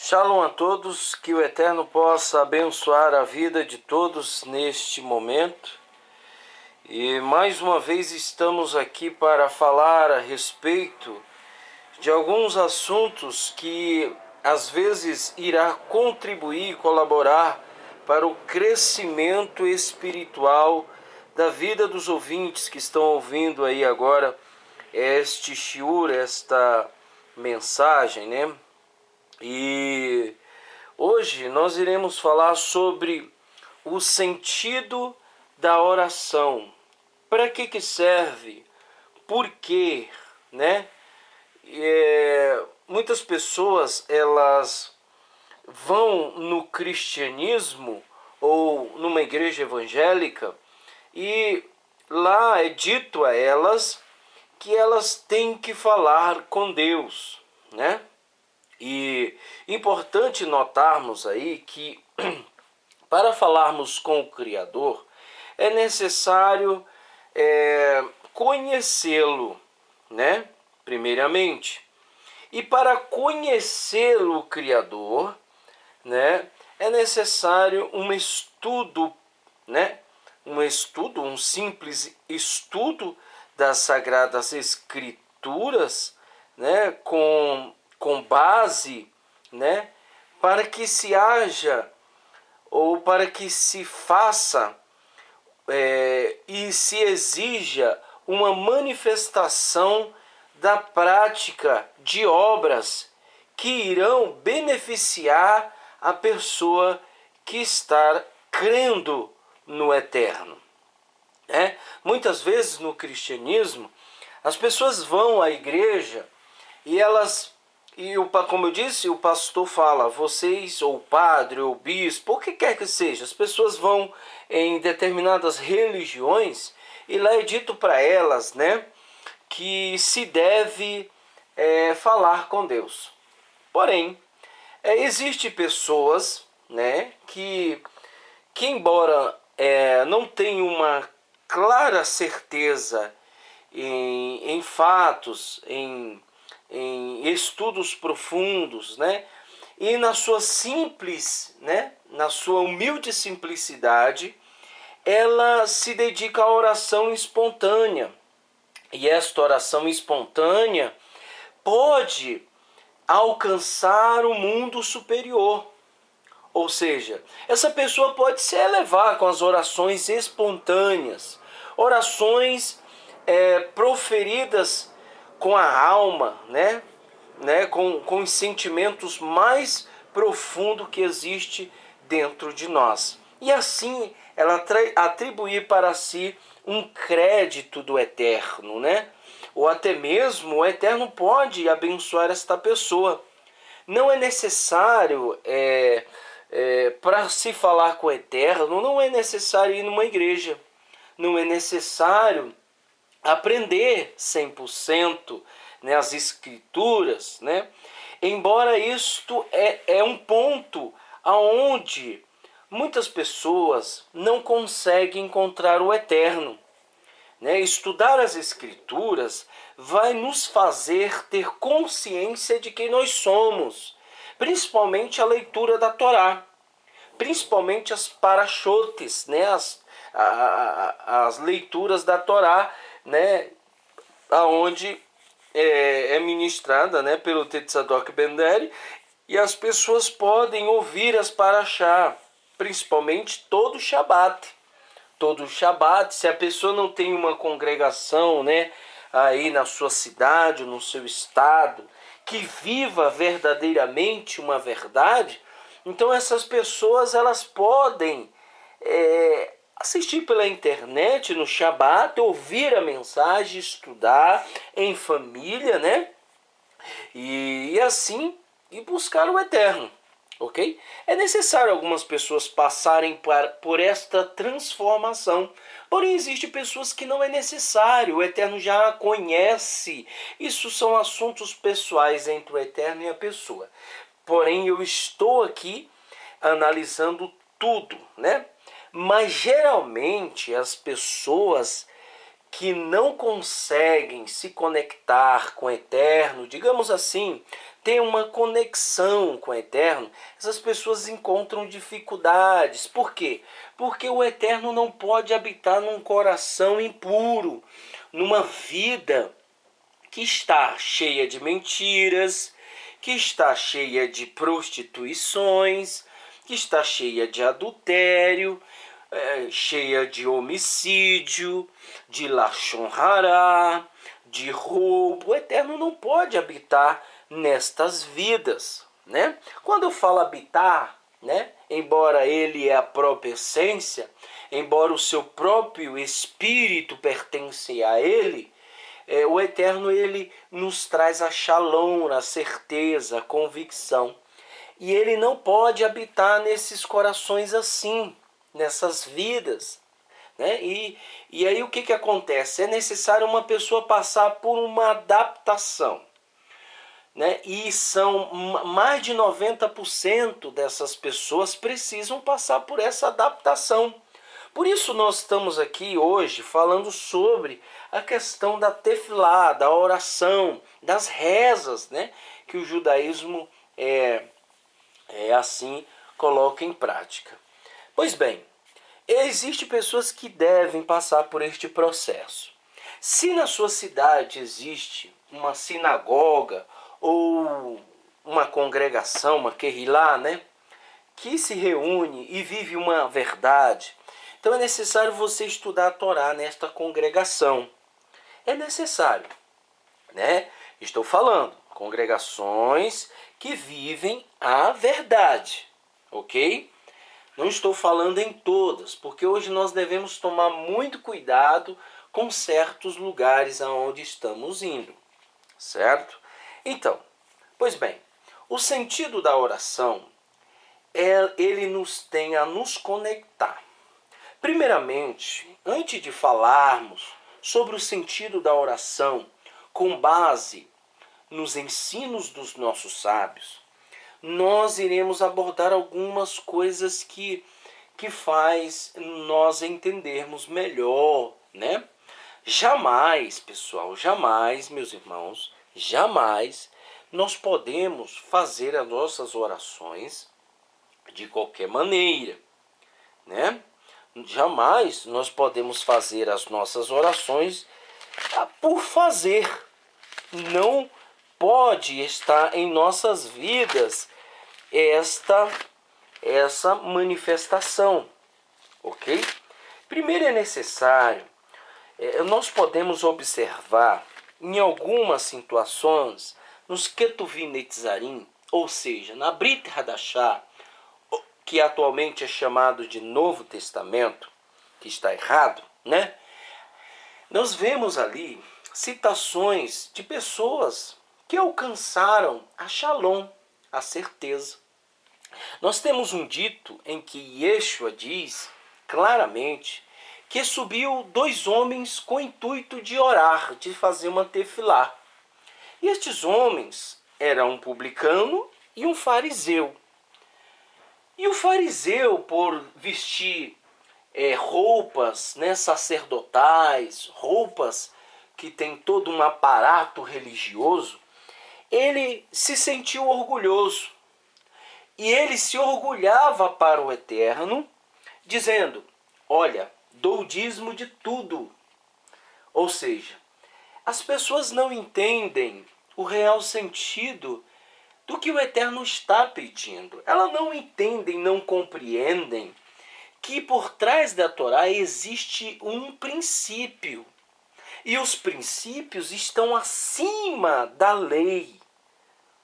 Shalom a todos, que o Eterno possa abençoar a vida de todos neste momento. E mais uma vez estamos aqui para falar a respeito de alguns assuntos que às vezes irá contribuir e colaborar para o crescimento espiritual da vida dos ouvintes que estão ouvindo aí agora este shiur, esta mensagem, né? E hoje nós iremos falar sobre o sentido da oração. Para que serve? Por quê? Né? Muitas pessoas elas vão no cristianismo ou numa igreja evangélica e lá é dito a elas que elas têm que falar com Deus, né? E importante notarmos aí que para falarmos com o Criador é necessário conhecê-lo, né? Primeiramente. E para conhecê-lo, o Criador, né? É necessário um estudo, né? Um simples estudo das Sagradas Escrituras, né? Com base, né? Para que se haja ou para que se faça e se exija uma manifestação da prática de obras que irão beneficiar a pessoa que está crendo no Eterno. Muitas vezes no cristianismo, as pessoas vão à igreja e elas, como eu disse, o pastor fala, vocês, ou padre, ou bispo, o que quer que seja, as pessoas vão em determinadas religiões e lá é dito para elas, né, que se deve falar com Deus. Porém, existe pessoas, né, que embora não tenham uma clara certeza em fatos, em estudos profundos, né, e na sua simples, né, na sua humilde simplicidade, ela se dedica à oração espontânea. E esta oração espontânea pode alcançar o mundo superior. Ou seja, essa pessoa pode se elevar com as orações espontâneas, orações proferidas com a alma, né? Com os sentimentos mais profundos que existe dentro de nós. E assim ela atribuir para si um crédito do Eterno, né? Ou até mesmo o Eterno pode abençoar esta pessoa. Não é necessário, para se falar com o Eterno, não é necessário ir numa igreja. Não é necessário aprender 100%, né, as escrituras, né? Embora isto é um ponto aonde muitas pessoas não conseguem encontrar o Eterno. Né? Estudar as Escrituras vai nos fazer ter consciência de quem nós somos, principalmente a leitura da Torá, principalmente as parachotes, né? As leituras da Torá, né? Aonde é ministrada, né, pelo Tetzadok Benderi, e as pessoas podem ouvir as paraxá, principalmente todo o Shabat. Todo o Shabat, se a pessoa não tem uma congregação, né, aí na sua cidade, no seu estado, que viva verdadeiramente uma verdade, então essas pessoas elas podem assistir pela internet no Shabat, ouvir a mensagem, estudar em família, né? E assim e buscar o Eterno, ok? É necessário algumas pessoas passarem por esta transformação. Porém, existem pessoas que não é necessário, o Eterno já a conhece. Isso são assuntos pessoais entre o Eterno e a pessoa. Porém, eu estou aqui analisando tudo, né? Mas geralmente as pessoas que não conseguem se conectar com o eterno, digamos assim, ter uma conexão com o eterno, essas pessoas encontram dificuldades. Por quê? Porque o eterno não pode habitar num coração impuro, numa vida que está cheia de mentiras, que está cheia de prostituições, que está cheia de adultério, cheia de homicídio, de lashon hará, de roubo. O eterno não pode habitar nestas vidas, né? Quando eu falo habitar, né, embora ele é a própria essência, embora o seu próprio espírito pertence a ele, o eterno ele nos traz a shalom, a certeza, a convicção. E ele não pode habitar nesses corações assim, nessas vidas, né? E aí o que acontece? É necessário uma pessoa passar por uma adaptação, né? E são mais de 90% dessas pessoas precisam passar por essa adaptação. Por isso nós estamos aqui hoje falando sobre a questão da tefilá, da oração, das rezas, né? Que o judaísmo assim coloca em prática. Pois bem, existem pessoas que devem passar por este processo. Se na sua cidade existe uma sinagoga ou uma congregação, uma querrilá, né, que se reúne e vive uma verdade, então é necessário você estudar a Torá nesta congregação. É necessário, né? Estou falando, congregações que vivem a verdade, ok? Não estou falando em todas, porque hoje nós devemos tomar muito cuidado com certos lugares aonde estamos indo, certo? Então, pois bem, o sentido da oração ele nos tem a nos conectar. Primeiramente, antes de falarmos sobre o sentido da oração com base nos ensinos dos nossos sábios, nós iremos abordar algumas coisas que faz nós entendermos melhor, né? Jamais, pessoal, jamais, meus irmãos, jamais nós podemos fazer as nossas orações de qualquer maneira, né? Jamais nós podemos fazer as nossas orações por fazer. Não pode estar em nossas vidas essa manifestação, ok? Primeiro é necessário, nós podemos observar em algumas situações, nos Ketuvim Netzarim, ou seja, na Brit Hadashah, que atualmente é chamado de Novo Testamento, que está errado, né? Nós vemos ali citações de pessoas que alcançaram a Shalom, a certeza. Nós temos um dito em que Yeshua diz claramente que subiu 2 homens com o intuito de orar, de fazer uma tefilá. E estes homens eram um publicano e um fariseu. E o fariseu, por vestir roupas, né, sacerdotais, roupas que tem todo um aparato religioso, ele se sentiu orgulhoso. E ele se orgulhava para o Eterno, dizendo: olha, dou o dízimo de tudo. Ou seja, as pessoas não entendem o real sentido do que o Eterno está pedindo. Elas não entendem, não compreendem que por trás da Torá existe um princípio. E os princípios estão acima da lei.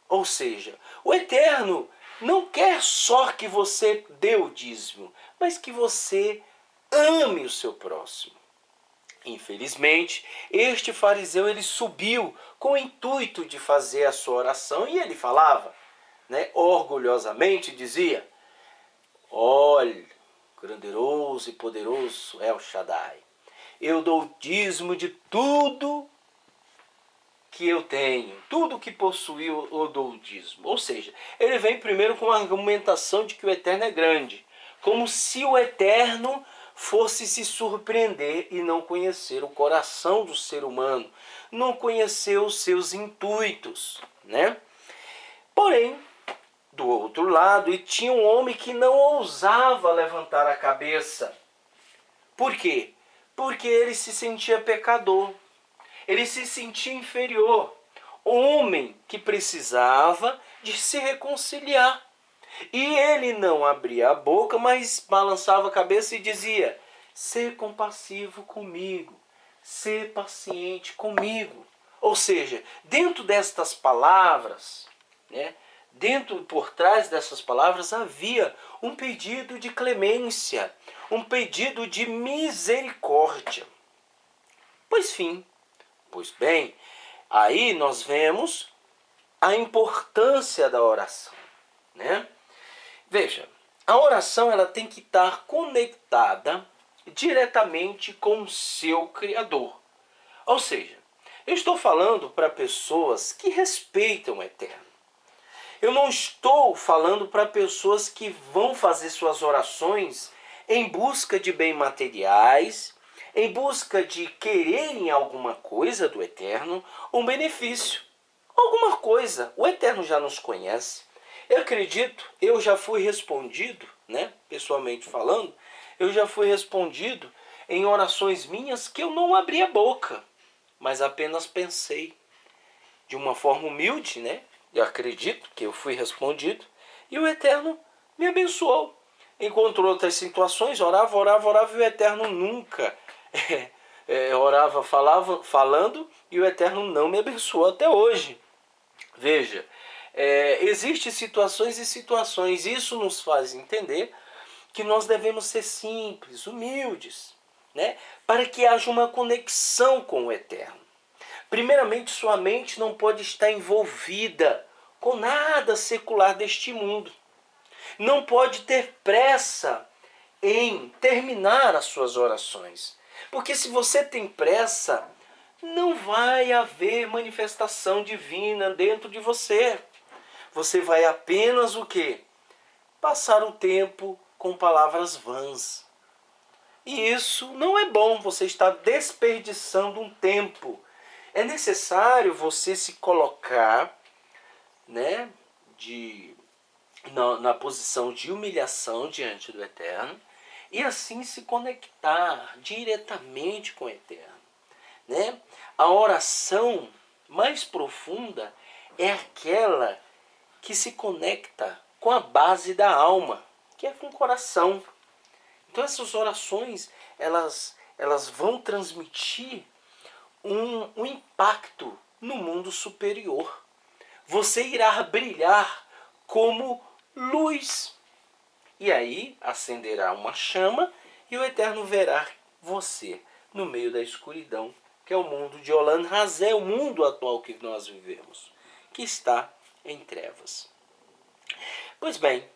Ou seja, o Eterno não quer só que você dê o dízimo, mas que você ame o seu próximo. Infelizmente, este fariseu ele subiu com o intuito de fazer a sua oração e ele falava, né, orgulhosamente dizia: olha, grandioso e poderoso El Shaddai, eu dou o dízimo de tudo que eu tenho, tudo que possuiu eu dou o dízimo. Ou seja, ele vem primeiro com a argumentação de que o Eterno é grande, como se o Eterno fosse se surpreender e não conhecer o coração do ser humano, não conhecer os seus intuitos, né? Porém, do outro lado, e tinha um homem que não ousava levantar a cabeça. Por quê? Porque ele se sentia pecador, ele se sentia inferior, homem que precisava de se reconciliar. E ele não abria a boca, mas balançava a cabeça e dizia: ser compassivo comigo, ser paciente comigo. Ou seja, dentro destas palavras, né, por trás dessas palavras havia um pedido de clemência, um pedido de misericórdia. Pois bem, aí nós vemos a importância da oração, né? Veja, a oração ela tem que estar conectada diretamente com o seu Criador. Ou seja, eu estou falando para pessoas que respeitam o Eterno. Eu não estou falando para pessoas que vão fazer suas orações em busca de bens materiais, em busca de quererem alguma coisa do Eterno, um benefício, alguma coisa. O Eterno já nos conhece. Eu acredito, eu já fui respondido, né, pessoalmente falando, eu já fui respondido em orações minhas que eu não abri a boca, mas apenas pensei de uma forma humilde, né? Eu acredito que eu fui respondido e o Eterno me abençoou. Encontrou outras situações, orava e o Eterno nunca orava, falando e o Eterno não me abençoou até hoje. Veja, existem situações e situações. Isso nos faz entender que nós devemos ser simples, humildes, né? Para que haja uma conexão com o Eterno. Primeiramente, sua mente não pode estar envolvida com nada secular deste mundo. Não pode ter pressa em terminar as suas orações. Porque se você tem pressa, não vai haver manifestação divina dentro de você. Você vai apenas o quê? Passar o tempo com palavras vãs. E isso não é bom, você está desperdiçando um tempo. É necessário você se colocar, né, na posição de humilhação diante do Eterno e assim se conectar diretamente com o Eterno, né? A oração mais profunda é aquela que se conecta com a base da alma, que é com o coração. Então essas orações, elas vão transmitir um impacto no mundo superior. Você irá brilhar como luz. E aí acenderá uma chama e o Eterno verá você no meio da escuridão, que é o mundo de Olam Hazé, o mundo atual que nós vivemos, que está em trevas. Pois bem,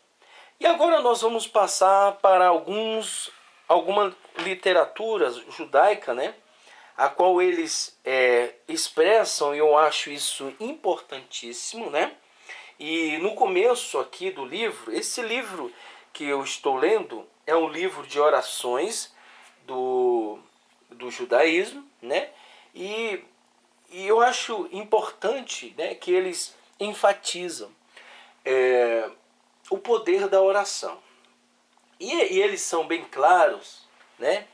e agora nós vamos passar para alguma literatura judaica, né? A qual eles expressam, e eu acho isso importantíssimo, né? E no começo aqui do livro, esse livro que eu estou lendo é um livro de orações do judaísmo, né? E eu acho importante, né, que eles enfatizam o poder da oração. E eles são bem claros, né?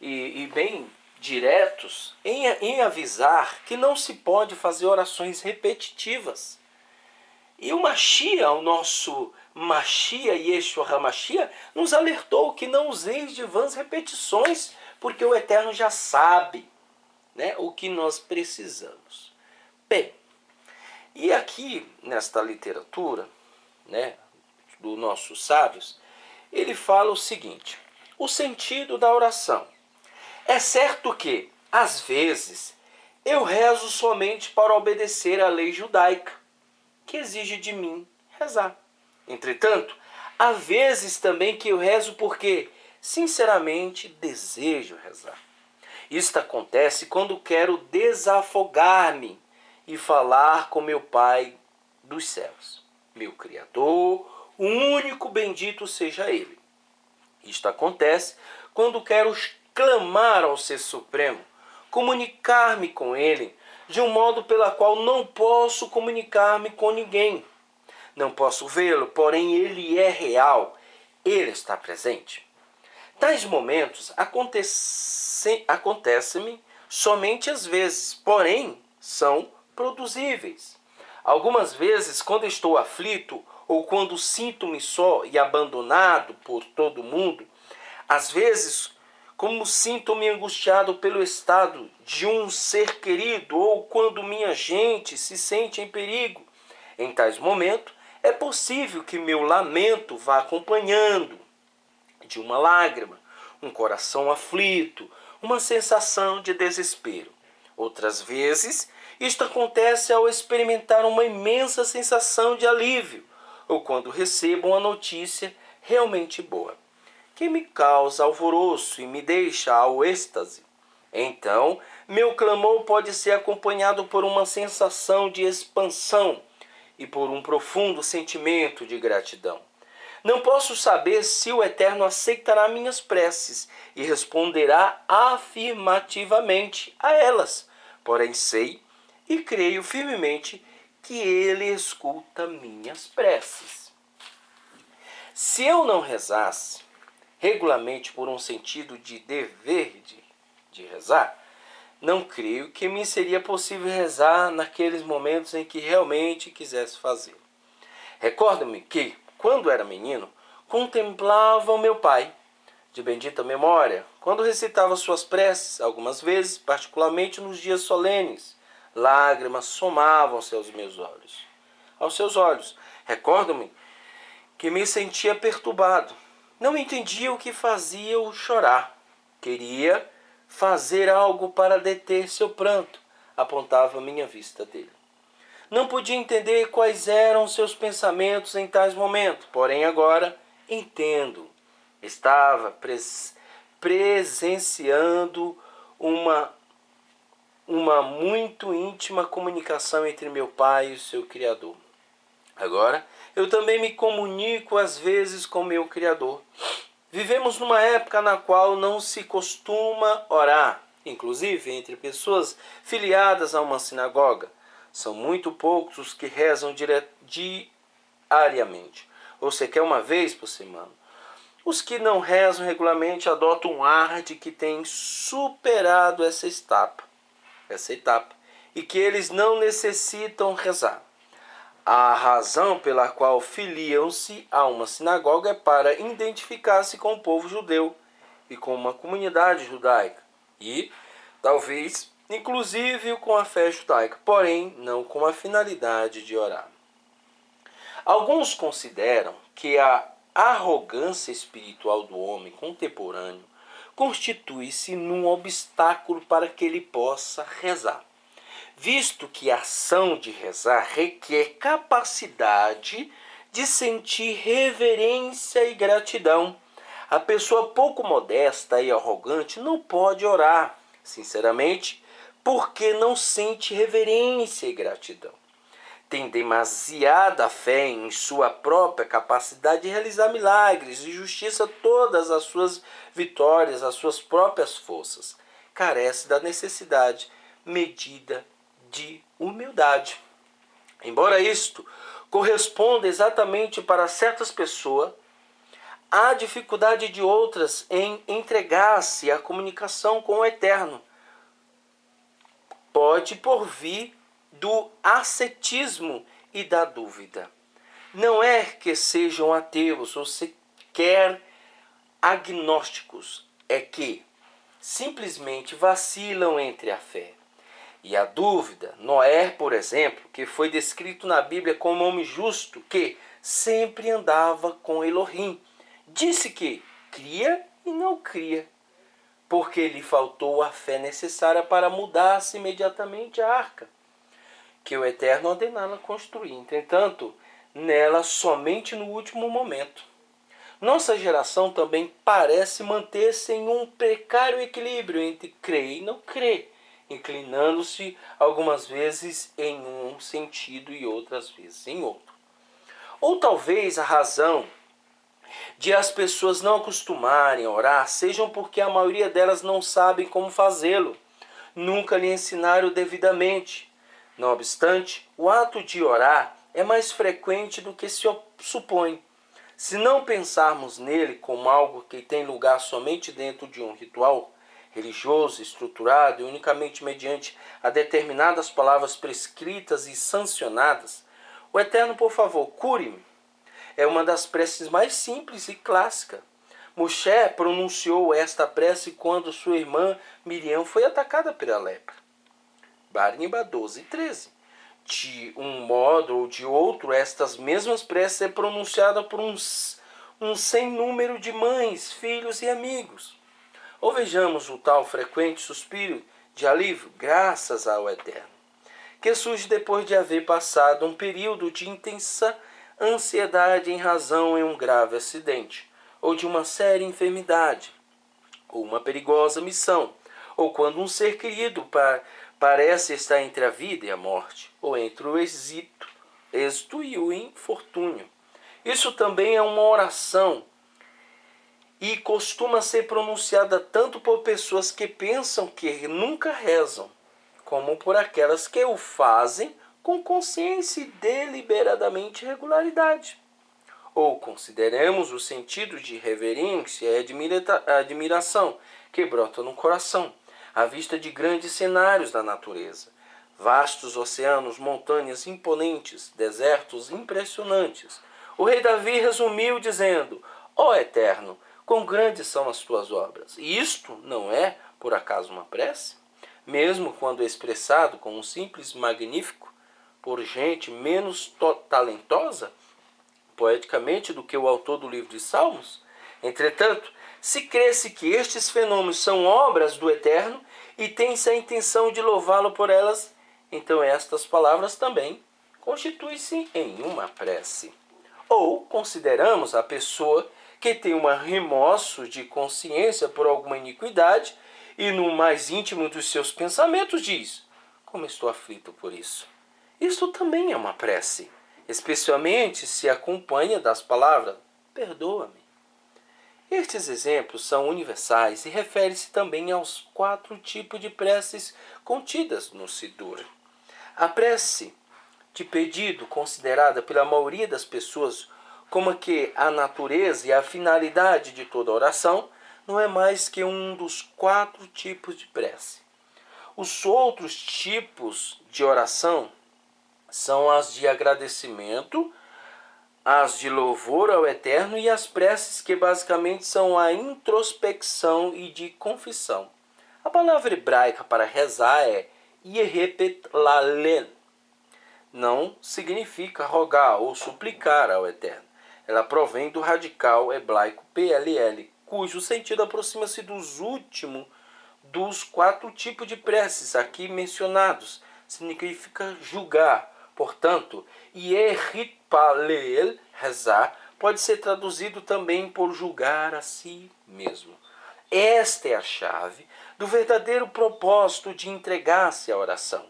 E bem diretos em avisar que não se pode fazer orações repetitivas. E o Mashiach, o nosso Mashiach, Yeshua HaMashiach, nos alertou que não useis de vãs repetições, porque o Eterno já sabe, né, o que nós precisamos. Bem, e aqui nesta literatura, né, dos nossos sábios, ele fala o seguinte: o sentido da oração. É certo que, às vezes, eu rezo somente para obedecer à lei judaica, que exige de mim rezar. Entretanto, há vezes também que eu rezo porque, sinceramente, desejo rezar. Isto acontece quando quero desafogar-me e falar com meu Pai dos céus, meu Criador, o único bendito seja Ele. Isto acontece quando quero clamar ao Ser Supremo, comunicar-me com Ele de um modo pela qual não posso comunicar-me com ninguém. Não posso vê-lo, porém Ele é real. Ele está presente. Tais momentos acontecem-me somente às vezes, porém são produzíveis. Algumas vezes, quando estou aflito ou quando sinto-me só e abandonado por todo mundo, às vezes, como sinto-me angustiado pelo estado de um ser querido ou quando minha gente se sente em perigo. Em tais momentos, é possível que meu lamento vá acompanhando de uma lágrima, um coração aflito, uma sensação de desespero. Outras vezes, isto acontece ao experimentar uma imensa sensação de alívio, ou quando recebo uma notícia realmente boa, que me causa alvoroço e me deixa ao êxtase. Então, meu clamor pode ser acompanhado por uma sensação de expansão e por um profundo sentimento de gratidão. Não posso saber se o Eterno aceitará minhas preces e responderá afirmativamente a elas. Porém, sei e creio firmemente que Ele escuta minhas preces. Se eu não rezasse regularmente por um sentido de dever de rezar, não creio que me seria possível rezar naqueles momentos em que realmente quisesse fazer. Recordo-me que, quando era menino, contemplava o meu pai, de bendita memória, quando recitava suas preces, algumas vezes, particularmente nos dias solenes. Lágrimas somavam-se aos seus olhos. Recordo-me que me sentia perturbado. Não entendia o que fazia-o chorar. Queria fazer algo para deter seu pranto. Apontava minha vista dele. Não podia entender quais eram seus pensamentos em tais momentos, porém agora entendo. Estava presenciando uma muito íntima comunicação entre meu pai e o seu Criador. Agora, eu também me comunico às vezes com meu Criador. Vivemos numa época na qual não se costuma orar, inclusive entre pessoas filiadas a uma sinagoga. São muito poucos os que rezam diariamente, ou sequer uma vez por semana. Os que não rezam regularmente adotam um ar de que têm superado essa etapa, e que eles não necessitam rezar. A razão pela qual filiam-se a uma sinagoga é para identificar-se com o povo judeu e com uma comunidade judaica, e talvez inclusive com a fé judaica, porém não com a finalidade de orar. Alguns consideram que a arrogância espiritual do homem contemporâneo constitui-se num obstáculo para que ele possa rezar, visto que a ação de rezar requer capacidade de sentir reverência e gratidão. A pessoa pouco modesta e arrogante não pode orar, sinceramente, porque não sente reverência e gratidão. Tem demasiada fé em sua própria capacidade de realizar milagres e justiça todas as suas vitórias, as suas próprias forças. Carece da necessidade medida de humildade. Embora isto corresponda exatamente para certas pessoas, há dificuldade de outras em entregar-se à comunicação com o Eterno. Pode por vir do ascetismo e da dúvida. Não é que sejam ateus ou sequer agnósticos, é que simplesmente vacilam entre a fé e a dúvida. Noé, por exemplo, que foi descrito na Bíblia como homem justo, que sempre andava com Elohim, disse que cria e não cria, porque lhe faltou a fé necessária para mudar-se imediatamente a arca, que o Eterno ordenara construir. Entretanto, nela somente no último momento. Nossa geração também parece manter-se em um precário equilíbrio entre crer e não crer, inclinando-se algumas vezes em um sentido e outras vezes em outro. Ou talvez a razão de as pessoas não acostumarem a orar, sejam porque a maioria delas não sabem como fazê-lo, nunca lhe ensinaram devidamente. Não obstante, o ato de orar é mais frequente do que se supõe. Se não pensarmos nele como algo que tem lugar somente dentro de um ritual religioso estruturado e unicamente mediante a determinadas palavras prescritas e sancionadas, o Eterno, por favor, cure-me, é uma das preces mais simples e clássica. Moshe pronunciou esta prece quando sua irmã Miriam foi atacada pela lepra. Barnaba 12:13. De um modo ou de outro, estas mesmas preces é pronunciada por um sem número de mães, filhos e amigos. Ou vejamos o tal frequente suspiro de alívio, graças ao Eterno, que surge depois de haver passado um período de intensa ansiedade em razão de um grave acidente, ou de uma séria enfermidade, ou uma perigosa missão, ou quando um ser querido parece estar entre a vida e a morte, ou entre o êxito e o infortúnio. Isso também é uma oração e costuma ser pronunciada tanto por pessoas que pensam que nunca rezam, como por aquelas que o fazem com consciência e deliberadamente regularidade. Ou consideremos o sentido de reverência e admiração que brota no coração, à vista de grandes cenários da natureza, vastos oceanos, montanhas imponentes, desertos impressionantes. O rei Davi resumiu dizendo: ó Eterno, quão grandes são as tuas obras. E isto não é, por acaso, uma prece? Mesmo quando expressado como um simples magnífico, por gente menos talentosa, poeticamente, do que o autor do livro de Salmos? Entretanto, se crê-se que estes fenômenos são obras do Eterno e tem-se a intenção de louvá-lo por elas, então estas palavras também constituem-se em uma prece. Ou consideramos a pessoa que tem um remorso de consciência por alguma iniquidade e no mais íntimo dos seus pensamentos diz: como estou aflito por isso. Isto também é uma prece, especialmente se acompanha das palavras: perdoa-me. Estes exemplos são universais e referem-se também aos 4 tipos de preces contidas no Sidur. A prece de pedido, considerada pela maioria das pessoas como que a natureza e a finalidade de toda oração, não é mais que um dos 4 tipos de prece. Os outros tipos de oração são as de agradecimento, as de louvor ao Eterno e as preces que basicamente são a introspecção e de confissão. A palavra hebraica para rezar é Yehepetlalel. Não significa rogar ou suplicar ao Eterno. Ela provém do radical hebraico PLL, cujo sentido aproxima-se dos últimos dos 4 tipos de preces aqui mencionados. Significa julgar. Portanto, Yehipalel, rezar, pode ser traduzido também por julgar a si mesmo. Esta é a chave do verdadeiro propósito de entregar-se à oração.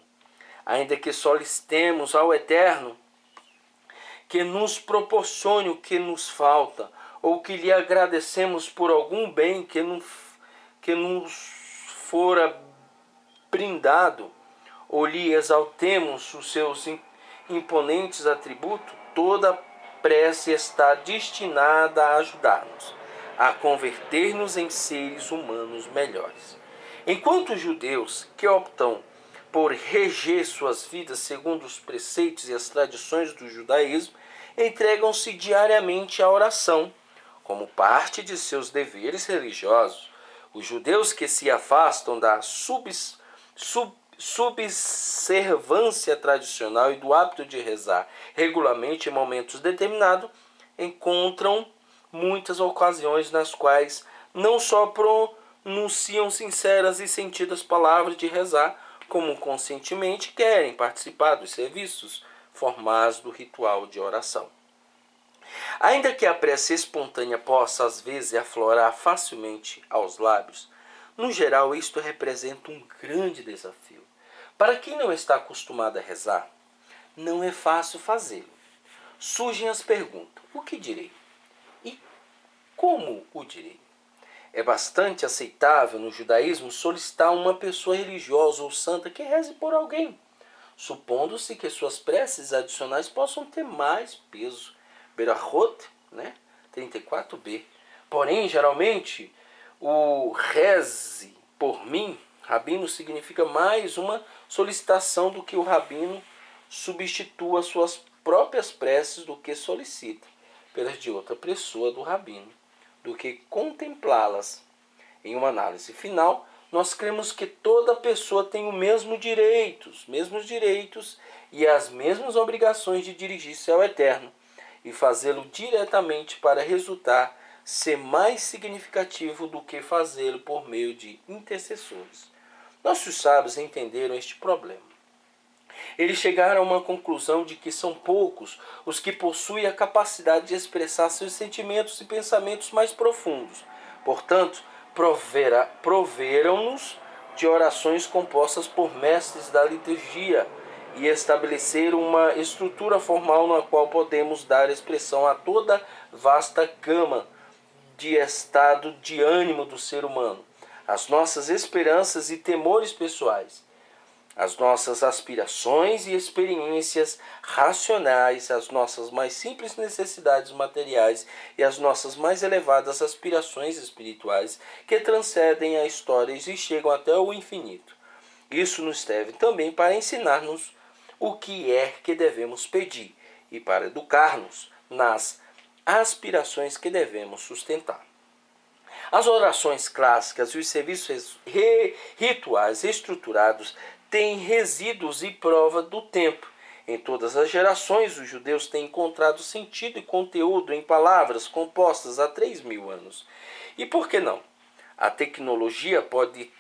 Ainda que solicitemos ao Eterno que nos proporcione o que nos falta, ou que lhe agradecemos por algum bem que nos fora brindado, ou lhe exaltemos os seus imponentes atributos, toda prece está destinada a ajudar-nos a converter-nos em seres humanos melhores. Enquanto os judeus que optam por reger suas vidas segundo os preceitos e as tradições do judaísmo, entregam-se diariamente à oração, como parte de seus deveres religiosos. Os judeus que se afastam da subservância tradicional e do hábito de rezar regularmente em momentos determinados, encontram muitas ocasiões nas quais não só pronunciam sinceras e sentidas palavras de rezar, como conscientemente querem participar dos serviços formais do ritual de oração. Ainda que a prece espontânea possa às vezes aflorar facilmente aos lábios, no geral isto representa um grande desafio. Para quem não está acostumado a rezar, não é fácil fazê-lo. Surgem as perguntas: o que direi? E como o direi? É bastante aceitável no judaísmo solicitar uma pessoa religiosa ou santa que reze por alguém, supondo-se que suas preces adicionais possam ter mais peso. Berachot, né? 34b. Porém, geralmente, o reze por mim, rabino, significa mais uma solicitação do que o rabino substitua suas próprias preces do que solicita pelas de outra pessoa do rabino, do que contemplá-las. Em uma análise final, nós cremos que toda pessoa tem os mesmos direitos e as mesmas obrigações de dirigir-se ao Eterno e fazê-lo diretamente para resultar ser mais significativo do que fazê-lo por meio de intercessores. Nossos sábios entenderam este problema. Eles chegaram a uma conclusão de que são poucos os que possuem a capacidade de expressar seus sentimentos e pensamentos mais profundos. Portanto, proveram-nos de orações compostas por mestres da liturgia e estabeleceram uma estrutura formal na qual podemos dar expressão a toda vasta gama de estado de ânimo do ser humano, as nossas esperanças e temores pessoais, as nossas aspirações e experiências racionais, as nossas mais simples necessidades materiais e as nossas mais elevadas aspirações espirituais que transcendem a história e chegam até o infinito. Isso nos serve também para ensinar-nos o que é que devemos pedir e para educar-nos nas aspirações que devemos sustentar. As orações clássicas e os serviços rituais estruturados têm resíduos e prova do tempo. Em todas as gerações, os judeus têm encontrado sentido e conteúdo em palavras compostas há 3.000 anos. E por que não? A tecnologia pode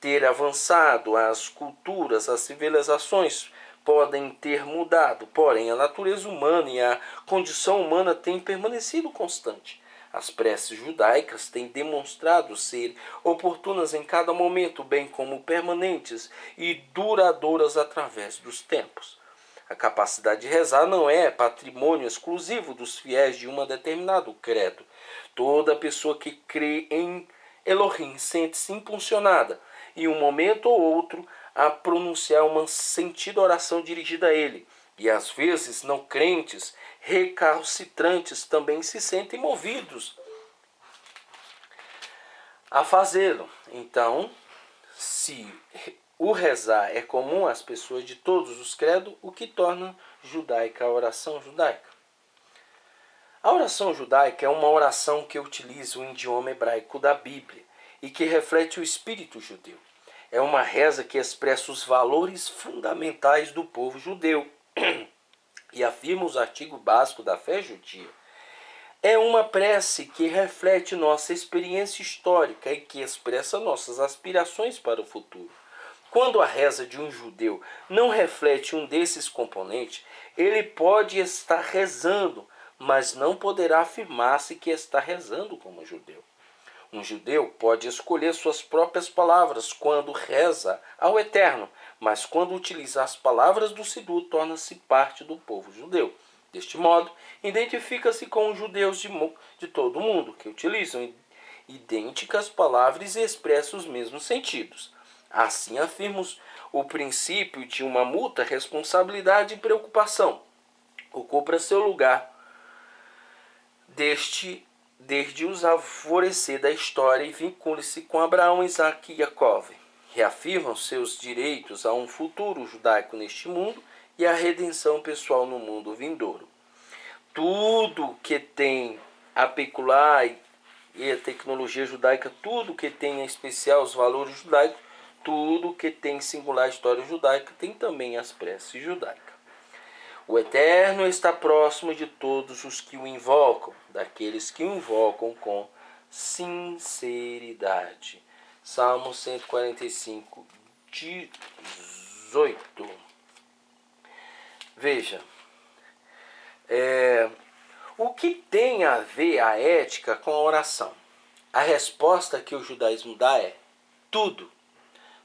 ter avançado, as culturas, as civilizações podem ter mudado, porém a natureza humana e a condição humana têm permanecido constante. As preces judaicas têm demonstrado ser oportunas em cada momento, bem como permanentes e duradouras através dos tempos. A capacidade de rezar não é patrimônio exclusivo dos fiéis de um determinado credo. Toda pessoa que crê em Elohim sente-se impulsionada, em um momento ou outro, a pronunciar uma sentida oração dirigida a ele. E às vezes, não crentes, recalcitrantes também se sentem movidos a fazê-lo. Então, se o rezar é comum às pessoas de todos os credos, o que torna judaica a oração judaica? A oração judaica é uma oração que utiliza o idioma hebraico da Bíblia e que reflete o espírito judeu. É uma reza que expressa os valores fundamentais do povo judeu e afirma os artigos básicos da fé judia. É uma prece que reflete nossa experiência histórica e que expressa nossas aspirações para o futuro. Quando a reza de um judeu não reflete um desses componentes, ele pode estar rezando, mas não poderá afirmar-se que está rezando como judeu. Um judeu pode escolher suas próprias palavras quando reza ao Eterno, mas quando utiliza as palavras do Sidur, torna-se parte do povo judeu. Deste modo, identifica-se com os judeus de todo o mundo, que utilizam idênticas palavras e expressam os mesmos sentidos. Assim afirmos o princípio de uma mútua responsabilidade e preocupação. Ocupa seu lugar desde os alvorecer da história e vincula-se com Abraão, Isaac e Jacó. Reafirmam seus direitos a um futuro judaico neste mundo e a redenção pessoal no mundo vindouro. Tudo que tem a peculiar e a tecnologia judaica, tudo que tem em especial os valores judaicos, tudo que tem singular história judaica, tem também as preces judaicas. O Eterno está próximo de todos os que o invocam, daqueles que o invocam com sinceridade. Salmo 145, 18. Veja, o que tem a ver a ética com a oração? A resposta que o judaísmo dá é tudo.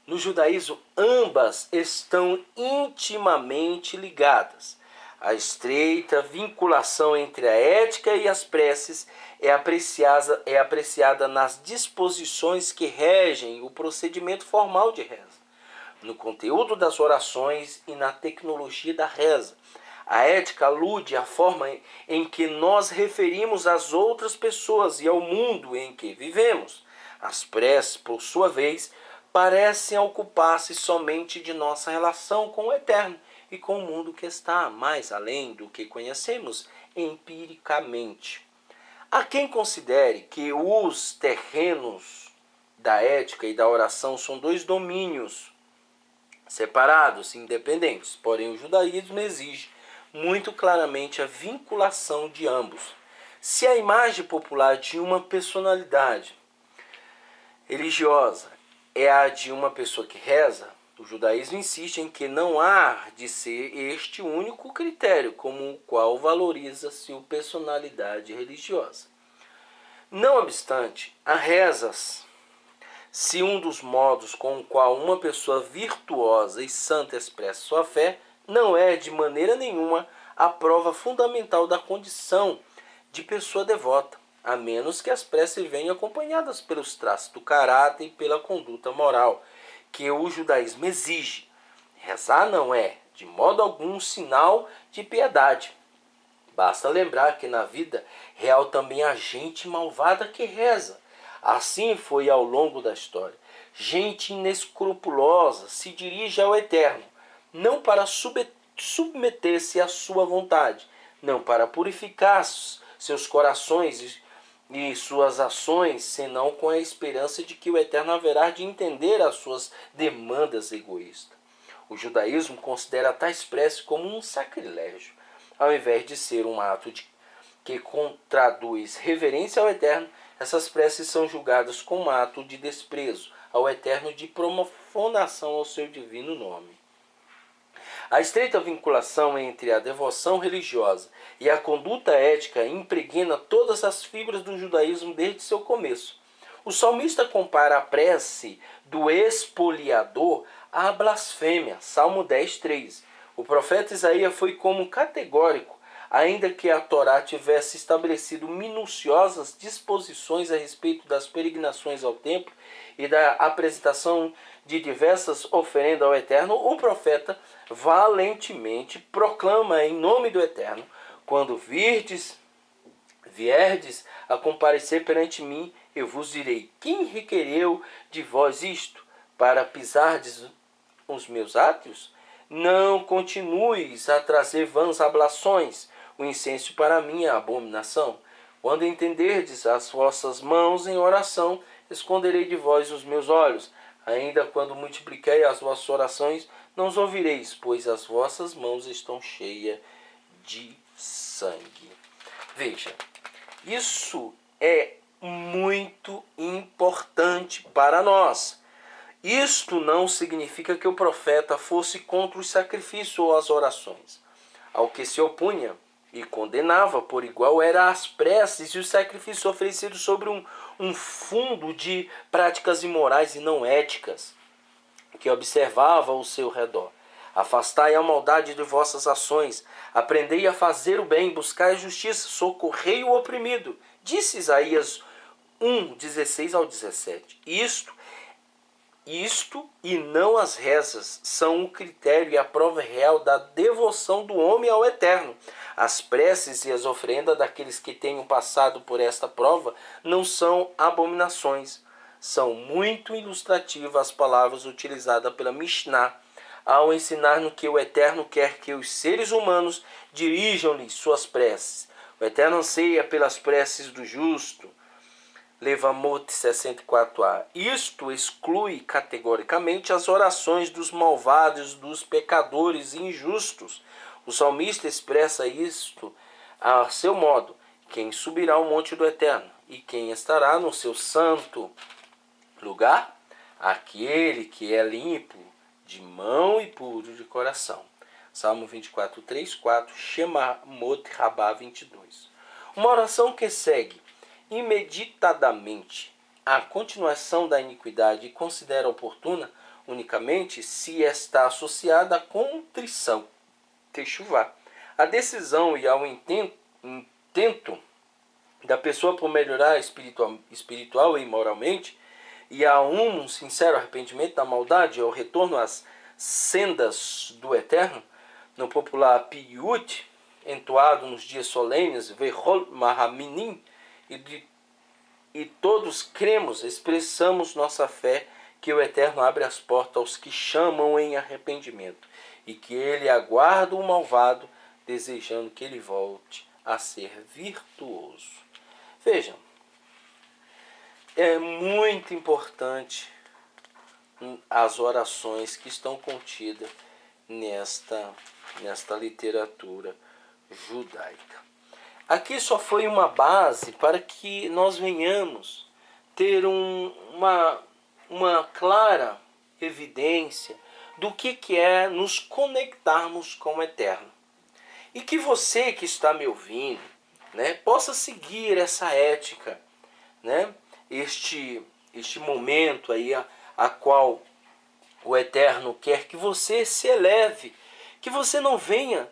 No judaísmo, ambas estão intimamente ligadas. A estreita vinculação entre a ética e as preces é apreciada nas disposições que regem o procedimento formal de reza, no conteúdo das orações e na tecnologia da reza. A ética alude à forma em que nós referimos às outras pessoas e ao mundo em que vivemos. As preces, por sua vez, parecem ocupar-se somente de nossa relação com o Eterno e com o mundo que está mais além do que conhecemos empiricamente. Há quem considere que os terrenos da ética e da oração são dois domínios separados, independentes, porém o judaísmo exige muito claramente a vinculação de ambos. Se a imagem popular de uma personalidade religiosa é a de uma pessoa que reza, o judaísmo insiste em que não há de ser este o único critério como o qual valoriza-se a personalidade religiosa. Não obstante, há rezas. Se um dos modos com o qual uma pessoa virtuosa e santa expressa sua fé não é de maneira nenhuma a prova fundamental da condição de pessoa devota, a menos que as preces venham acompanhadas pelos traços do caráter e pela conduta moral que o judaísmo exige. Rezar não é, de modo algum, sinal de piedade. Basta lembrar que na vida real também há gente malvada que reza. Assim foi ao longo da história. Gente inescrupulosa se dirige ao Eterno, não para submeter-se à sua vontade, não para purificar seus corações e suas ações, senão com a esperança de que o Eterno haverá de entender as suas demandas egoístas. O judaísmo considera tais preces como um sacrilégio, ao invés de ser um ato que traduz reverência ao Eterno. Essas preces são julgadas como um ato de desprezo ao Eterno, de profanação ao seu divino nome. A estreita vinculação entre a devoção religiosa e a conduta ética impregna todas as fibras do judaísmo desde seu começo. O salmista compara a prece do expoliador à blasfêmia, Salmo 10:3. O profeta Isaías foi como categórico, ainda que a Torá tivesse estabelecido minuciosas disposições a respeito das peregrinações ao templo e da apresentação de diversas oferendas ao Eterno, o profeta valentemente proclama em nome do Eterno: quando vierdes a comparecer perante mim, eu vos direi: quem requereu de vós isto, para pisardes os meus átrios? Não continueis a trazer vãs ablações, o incenso para mim é abominação. Quando entenderdes as vossas mãos em oração, esconderei de vós os meus olhos. Ainda quando multipliquei as vossas orações, não os ouvireis, pois as vossas mãos estão cheias de sangue. Veja, isso é muito importante para nós. Isto não significa que o profeta fosse contra os sacrifícios ou as orações. Ao que se opunha e condenava por igual eram as preces e os sacrifícios oferecidos sobre um fundo de práticas imorais e não éticas que observava ao seu redor. Afastai a maldade de vossas ações, aprendei a fazer o bem, buscai a justiça, socorrei o oprimido. Disse Isaías 1:16-17. Isto e não as rezas são o critério e a prova real da devoção do homem ao Eterno. As preces e as oferendas daqueles que tenham passado por esta prova não são abominações. São muito ilustrativas as palavras utilizadas pela Mishnah ao ensinar-nos que o Eterno quer que os seres humanos dirijam-lhe suas preces. O Eterno anseia pelas preces do justo. Levamot 64a. Isto exclui categoricamente as orações dos malvados, dos pecadores injustos. O salmista expressa isto a seu modo: quem subirá ao monte do Eterno e quem estará no seu santo lugar? Aquele que é limpo de mão e puro de coração. Salmo 24, 3, 4, Shemamot Rabá 22. Uma oração que segue imeditadamente a continuação da iniquidade e considera oportuna unicamente se está associada à contrição, techuvá, A decisão e ao intento da pessoa por melhorar espiritual e moralmente, e a um sincero arrependimento da maldade, ao retorno às sendas do Eterno, no popular Piyut, entoado nos dias solenes, Vehol Mahaminim, e todos cremos, expressamos nossa fé que o Eterno abre as portas aos que chamam em arrependimento, e que ele aguarda o malvado, desejando que ele volte a ser virtuoso. Vejam, é muito importante as orações que estão contidas nesta literatura judaica. Aqui só foi uma base para que nós venhamos ter uma clara evidência do que é nos conectarmos com o Eterno. E que você que está me ouvindo, né, possa seguir essa ética, né, este momento aí a qual o Eterno quer que você se eleve, que você não venha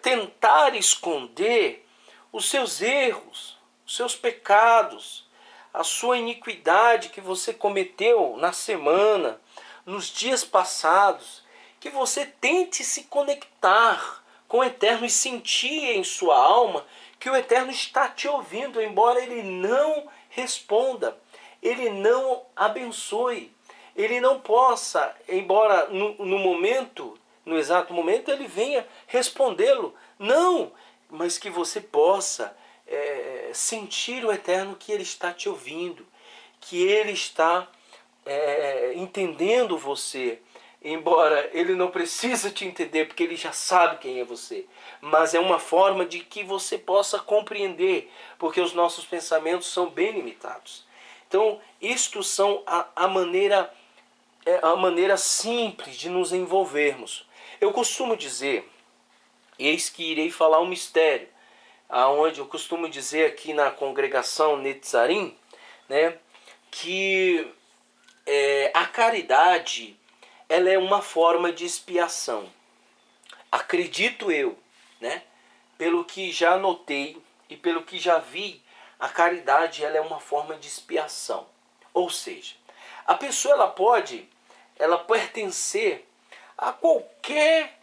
tentar esconder os seus erros, os seus pecados, a sua iniquidade que você cometeu na semana, nos dias passados, que você tente se conectar com o Eterno e sentir em sua alma que o Eterno está te ouvindo, embora ele não responda, ele não abençoe, ele não possa, embora no exato momento, ele venha respondê-lo. Não, mas que você possa sentir o Eterno que ele está te ouvindo, que ele está entendendo você, embora ele não precisa te entender, porque ele já sabe quem é você, mas é uma forma de que você possa compreender, porque os nossos pensamentos são bem limitados. Então, isto são a maneira simples de nos envolvermos. Eu costumo dizer, eis que irei falar um mistério, aonde eu costumo dizer aqui na congregação Netzarim, né, que a caridade ela é uma forma de expiação. Acredito eu, né, pelo que já notei e pelo que já vi, a caridade ela é uma forma de expiação. Ou seja, a pessoa ela pertencer a qualquer,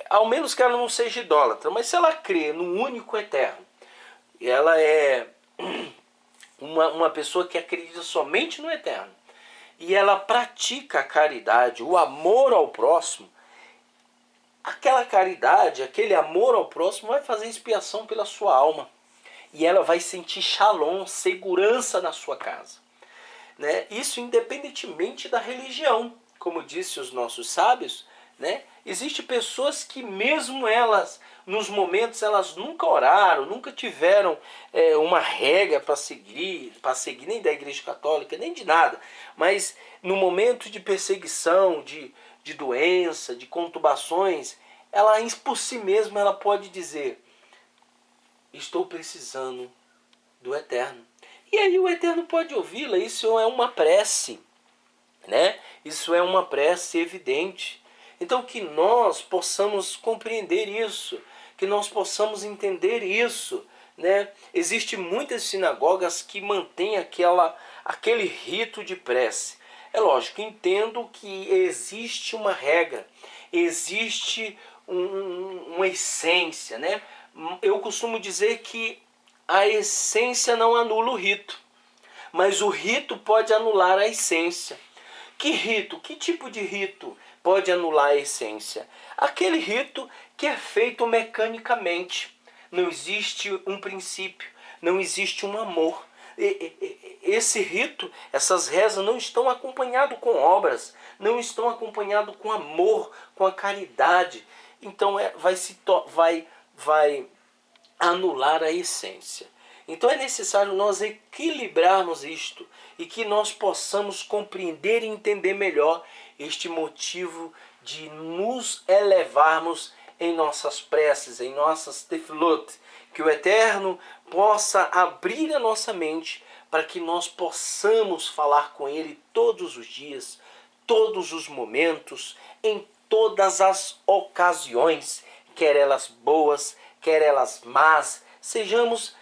ao menos que ela não seja idólatra, mas se ela crê no único eterno, ela é uma pessoa que acredita somente no eterno, e ela pratica a caridade, o amor ao próximo, aquela caridade, aquele amor ao próximo vai fazer expiação pela sua alma. E ela vai sentir shalom, segurança na sua casa. Né? Isso independentemente da religião. Como disse os nossos sábios, né? Existem pessoas que mesmo elas, nos momentos, elas nunca oraram, nunca tiveram uma regra para seguir, nem da Igreja Católica, nem de nada. Mas no momento de perseguição, de doença, de conturbações, ela por si mesma ela pode dizer: estou precisando do Eterno. E aí o Eterno pode ouvi-la. Isso é uma prece, né? Isso é uma prece evidente. Então que nós possamos compreender isso, que nós possamos entender isso, né? Existem muitas sinagogas que mantêm aquele rito de prece. É lógico, entendo que existe uma regra, existe uma essência, né? Eu costumo dizer que a essência não anula o rito, mas o rito pode anular a essência. Que rito? Que tipo de rito pode anular a essência? Aquele rito que é feito mecanicamente. Não existe um princípio, não existe um amor. Esse rito, essas rezas não estão acompanhadas com obras, não estão acompanhadas com amor, com a caridade. Então vai anular a essência. Então é necessário nós equilibrarmos isto e que nós possamos compreender e entender melhor este motivo de nos elevarmos em nossas preces, em nossas tefilot, que o Eterno possa abrir a nossa mente para que nós possamos falar com Ele todos os dias, todos os momentos, em todas as ocasiões quer elas boas, quer elas más, sejamos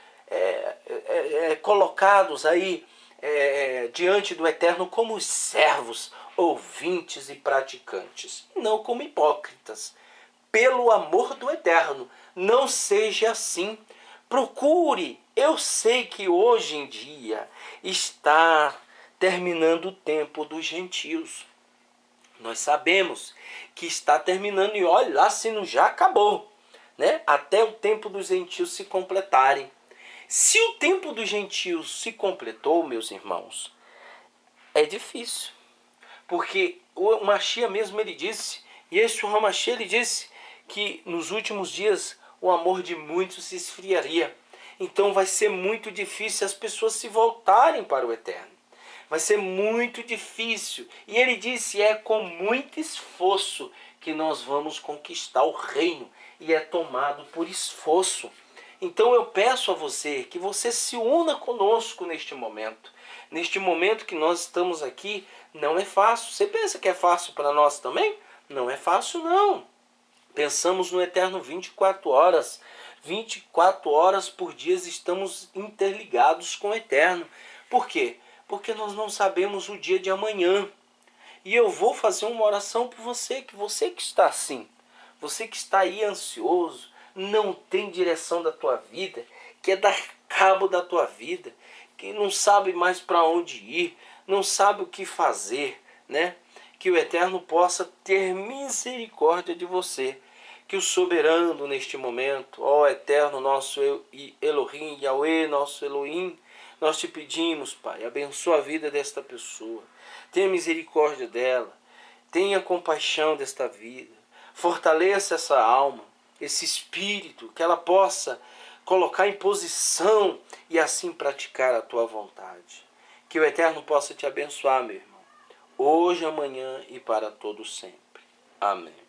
colocados aí diante do Eterno como os servos, ouvintes e praticantes, não como hipócritas. Pelo amor do Eterno, não seja assim. Procure. Eu sei que hoje em dia está terminando o tempo dos gentios. Nós sabemos que está terminando e olha lá se não já acabou, né? Até o tempo dos gentios se completarem. Se o tempo dos gentios se completou, meus irmãos, é difícil. Porque o Mashiach mesmo ele disse, Yeshua HaMashiach ele disse que nos últimos dias o amor de muitos se esfriaria. Então vai ser muito difícil as pessoas se voltarem para o Eterno. Vai ser muito difícil. E ele disse, é com muito esforço que nós vamos conquistar o reino. E é tomado por esforço. Então eu peço a você que você se una conosco neste momento. Neste momento que nós estamos aqui, não é fácil. Você pensa que é fácil para nós também? Não é fácil não. Pensamos no Eterno 24 horas. 24 horas por dia estamos interligados com o Eterno. Por quê? Porque nós não sabemos o dia de amanhã. E eu vou fazer uma oração por você, que está assim. Você que está aí ansioso, não tem direção da tua vida, quer dar cabo da tua vida, que não sabe mais para onde ir, não sabe o que fazer, né? Que o Eterno possa ter misericórdia de você. Que o soberano neste momento, ó Eterno, nosso Elohim, Yahweh, nosso Elohim, nós te pedimos, Pai, abençoa a vida desta pessoa. Tenha misericórdia dela. Tenha compaixão desta vida. Fortaleça essa alma, esse espírito, que ela possa colocar em posição e assim praticar a tua vontade. Que o Eterno possa te abençoar, meu irmão, hoje, amanhã e para todo sempre. Amém.